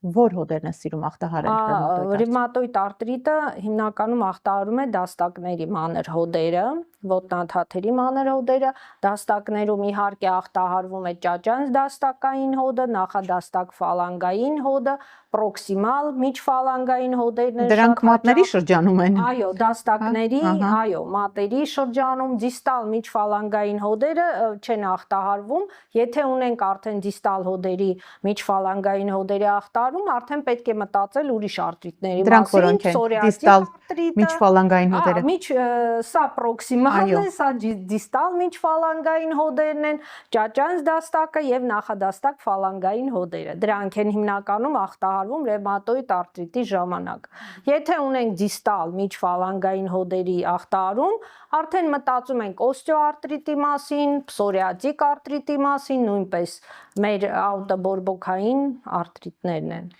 Որ հոդերն է սիրում ախտահարել ռևմատոիդ արտրիտը հիմնականում ախտահարում է դաստակների մանր հոդերը, ոտնաթաթերի մանր հոդերը, դաստակներում իհարկե ախտահարվում է ճաճանց դաստակային հոդը, նախադաստակ ֆալանգային հոդը, պրոքսիմալ միջֆալանգային հոդերն են դրանք մատների շրջանում են։ Այո, դաստակների, այո, մատերի շրջանում, դիստալ միջֆալանգային հոդերը չեն ախտահարվում, եթե ունենք արդեն դիստալ հոդերի, միջֆալանգային հոդերի ախտահարում, արդեն պետք է մտածել ուրիշ արտրիտների մասին, պսորիատիկ արտրիտը, միջֆալանգային հոդերը։ Սա պրոքսիմալն է, սա դիստալ միջֆալանգային հոդերն են, ճաճանց դաստակը եւ նախադաստակ ֆալանգային հոդերը։ Դրանք են հիմնականում ախտահարվում ռևմատոիդ արտրիտի ժամանակ։ Եթե ունենք դիստալ միջֆալանգային հոդերի ախտահարում, արդեն մտածում ենք օստեոարտրիտի մասին, պսորիատիկ արտրիտի մասին, նույնպես մեր աուտոբորբոքային արտրիտներն են։